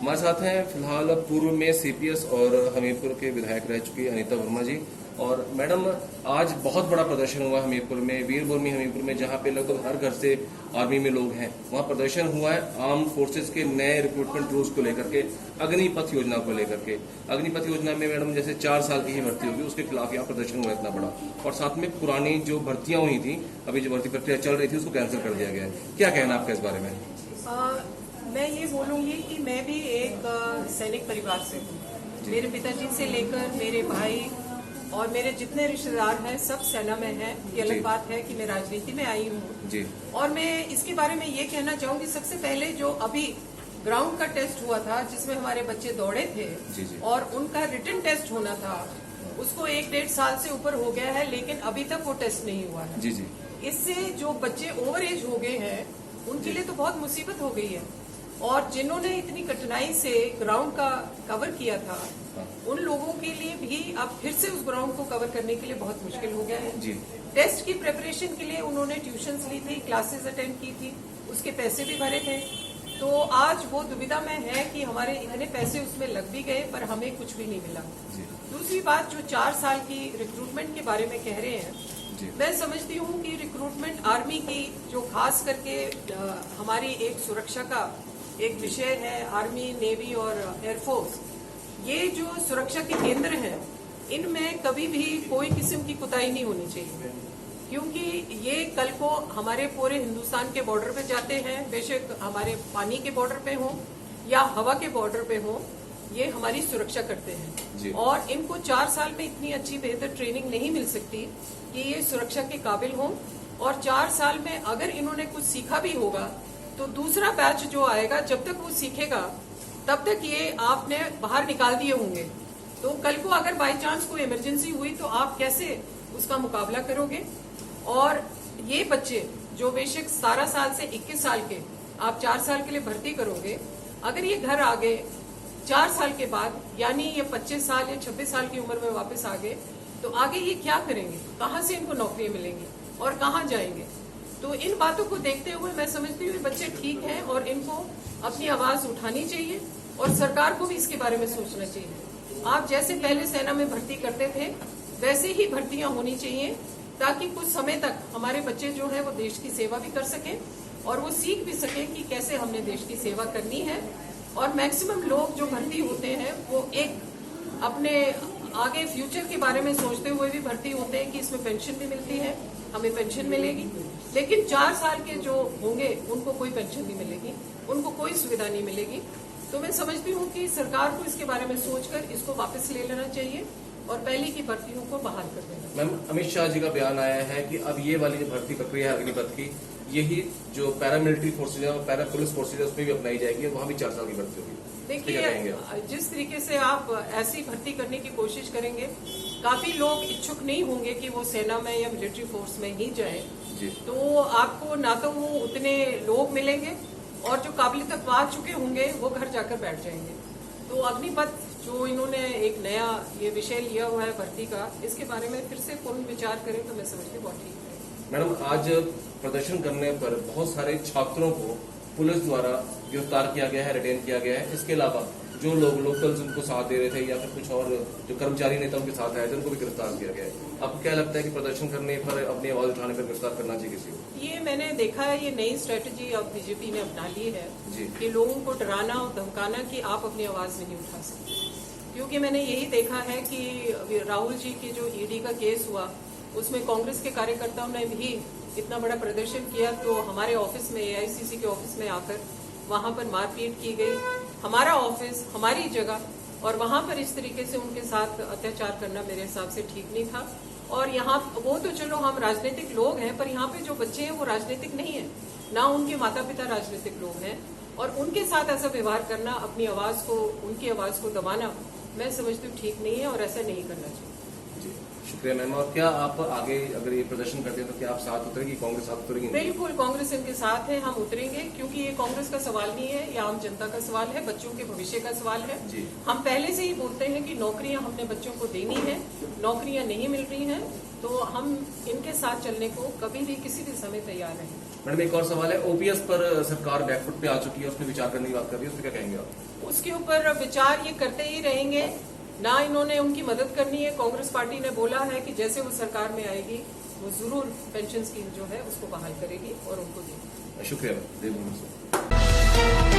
हमारे साथ हैं फिलहाल पूर्व में सीपीएस और हमीरपुर के विधायक रह चुकी अनीता वर्मा जी। और मैडम, आज बहुत बड़ा प्रदर्शन हुआ हमीरपुर में, वीरभूमि हमीरपुर में, जहां पे लगभग हर घर से आर्मी में लोग हैं। वहां प्रदर्शन हुआ है आर्म फोर्सेस के नए रिक्रूटमेंट रूल्स को लेकर के, अग्निपथ योजना को लेकर के। अग्निपथ योजना में मैडम जैसे 4 साल की ही भर्ती होगी, उसके खिलाफ यहाँ प्रदर्शन हुआ इतना बड़ा। और साथ में पुरानी जो भर्तियां हुई थी, अभी जो भर्ती प्रक्रिया चल रही थी, उसको कैंसिल कर दिया गया है। क्या कहना आपका इस बारे में? मैं ये बोलूंगी कि मैं भी एक सैनिक परिवार से हूँ। मेरे पिताजी से लेकर मेरे भाई और मेरे जितने रिश्तेदार हैं सब सेना में हैं। ये अलग बात है कि मैं राजनीति में आई हूँ। और मैं इसके बारे में ये कहना चाहूंगी, सबसे पहले जो अभी ग्राउंड का टेस्ट हुआ था जिसमें हमारे बच्चे दौड़े थे और उनका रिटन टेस्ट होना था, उसको 1-1.5 साल से ऊपर हो गया है, लेकिन अभी तक वो टेस्ट नहीं हुआ है। इससे जो बच्चे ओवर एज हो गए हैं उनके लिए तो बहुत मुसीबत हो गई है। और जिन्होंने इतनी कठिनाई से ग्राउंड का कवर किया था, उन लोगों के लिए भी अब फिर से उस ग्राउंड को कवर करने के लिए बहुत मुश्किल हो गया है। टेस्ट की प्रिपरेशन के लिए उन्होंने ट्यूशंस ली थी, क्लासेस अटेंड की थी, उसके पैसे भी भरे थे। तो आज वो दुविधा में है कि हमारे इतने पैसे उसमें लग भी गए पर हमें कुछ भी नहीं मिला। दूसरी बात, जो 4 साल की रिक्रूटमेंट के बारे में कह रहे हैं, मैं समझती हूँ कि रिक्रूटमेंट आर्मी की जो खास करके हमारी एक सुरक्षा का एक विषय है, आर्मी, नेवी और एयरफोर्स, ये जो सुरक्षा के केंद्र हैं, इनमें कभी भी कोई किस्म की कुताही नहीं होनी चाहिए, क्योंकि ये कल को हमारे पूरे हिंदुस्तान के बॉर्डर पे जाते हैं, बेशक हमारे पानी के बॉर्डर पे हो या हवा के बॉर्डर पे हो, ये हमारी सुरक्षा करते हैं। और इनको 4 साल में इतनी अच्छी बेहतर ट्रेनिंग नहीं मिल सकती कि ये सुरक्षा के काबिल हों। और 4 साल में अगर इन्होंने कुछ सीखा भी होगा तो दूसरा बैच जो आएगा, जब तक वो सीखेगा तब तक ये आपने बाहर निकाल दिए होंगे। तो कल को अगर बाई चांस कोई इमरजेंसी हुई तो आप कैसे उसका मुकाबला करोगे? और ये बच्चे जो बेशक 17 साल से 21 साल के आप 4 साल के लिए भर्ती करोगे, अगर ये घर आ गए 4 साल के बाद, यानी ये 25 साल या 26 साल की उम्र में वापस आ गए, तो आगे ये क्या करेंगे? कहाँ से इनको नौकरियां मिलेंगी और कहाँ जाएंगे? तो इन बातों को देखते हुए मैं समझती हूँ बच्चे ठीक हैं और इनको अपनी आवाज उठानी चाहिए और सरकार को भी इसके बारे में सोचना चाहिए। आप जैसे पहले सेना में भर्ती करते थे वैसे ही भर्तियां होनी चाहिए, ताकि कुछ समय तक हमारे बच्चे जो है वो देश की सेवा भी कर सके और वो सीख भी सके कि कैसे हमने देश की सेवा करनी है। और मैक्सिमम लोग जो भर्ती होते हैं वो एक अपने आगे फ्यूचर के बारे में सोचते हुए भी भर्ती होते हैं कि इसमें पेंशन भी मिलती है, हमें पेंशन मिलेगी। लेकिन 4 साल के जो होंगे उनको कोई पेंशन नहीं मिलेगी, उनको कोई सुविधा नहीं मिलेगी। तो मैं समझती हूँ कि सरकार को इसके बारे में सोचकर इसको वापस ले लेना चाहिए और पहले की भर्तियों को बहाल कर देना। मैम, अमित शाह जी का बयान आया है कि अब ये वाली जो भर्ती प्रक्रिया है अग्निपथ की, यही जो पैरामिलिट्री फोर्सेज है और पैरा पुलिस फोर्सेज है उसमें भी अपनाई जाएगी, वहां भी 4 साल की भर्ती होगी। देखिए, जिस तरीके से आप ऐसी भर्ती करने की कोशिश करेंगे, काफी लोग इच्छुक नहीं होंगे कि वो सेना में या मिलिट्री फोर्स में ही जाएं। तो आपको ना तो वो उतने लोग मिलेंगे और जो काबिल तक आ चुके होंगे वो घर जाकर बैठ जाएंगे। तो अग्निपथ जो इन्होंने एक नया ये विषय लिया हुआ है भर्ती का, इसके बारे में फिर से पूर्ण विचार करें तो मैं समझती बहुत ठीक है। मैडम, आज प्रदर्शन करने पर बहुत सारे छात्रों को पुलिस द्वारा गिरफ्तार किया गया है, रिटेन किया गया है। इसके अलावा जो लोग लोकल्स उनको साथ दे रहे थे या फिर कुछ और जो कर्मचारी नेता उनके साथ आए थे उनको भी गिरफ्तार किया गया है। आपको क्या लगता है कि प्रदर्शन करने पर, अपनी आवाज उठाने पर गिरफ्तार करना चाहिए किसी को? ये मैंने देखा है, ये नई स्ट्रेटेजी अब बीजेपी ने अपना ली है कि लोगों को डराना और धमकाना कि आप अपनी आवाज नहीं उठा सकते। क्योंकि मैंने यही देखा है कि राहुल जी की जो ईडी का केस हुआ उसमें कांग्रेस के कार्यकर्ताओं ने भी इतना बड़ा प्रदर्शन किया, तो हमारे ऑफिस में, एआईसीसी के ऑफिस में आकर वहां पर मारपीट की गई। हमारा ऑफिस, हमारी जगह, और वहां पर इस तरीके से उनके साथ अत्याचार करना मेरे हिसाब से ठीक नहीं था। और यहाँ वो तो चलो हम राजनीतिक लोग हैं, पर यहाँ पे जो बच्चे हैं वो राजनीतिक नहीं है, ना उनके माता पिता राजनीतिक लोग हैं, और उनके साथ ऐसा व्यवहार करना, अपनी आवाज को, उनकी आवाज को दबाना, मैं समझती हूँ ठीक नहीं है और ऐसा नहीं करना चाहिए। जी, शुक्रिया मैम। और क्या आप आगे अगर ये प्रदर्शन करते हैं तो क्या आप साथ उतरेगी, कांग्रेस साथ उतरेगी? बिल्कुल, कांग्रेस इनके साथ है, हम उतरेंगे, क्योंकि ये कांग्रेस का सवाल नहीं है, ये आम जनता का सवाल है, बच्चों के भविष्य का सवाल है। हम पहले से ही बोलते हैं कि नौकरियां हमने बच्चों को देनी है, नौकरियां नहीं मिल रही हैं, तो हम इनके साथ चलने को कभी भी किसी भी समय तैयार हैं। मैडम एक और सवाल है, ओपीएस पर सरकार बैकफुट पे आ चुकी है, उसमें विचार करने की बात कर रही है, उस पर क्या कहेंगे आप? उसके ऊपर विचार ये करते ही रहेंगे। ना इन्होंने उनकी मदद करनी है। कांग्रेस पार्टी ने बोला है कि जैसे वो सरकार में आएगी वो जरूर पेंशन स्कीम जो है उसको बहाल करेगी और उनको देगी। शुक्रिया।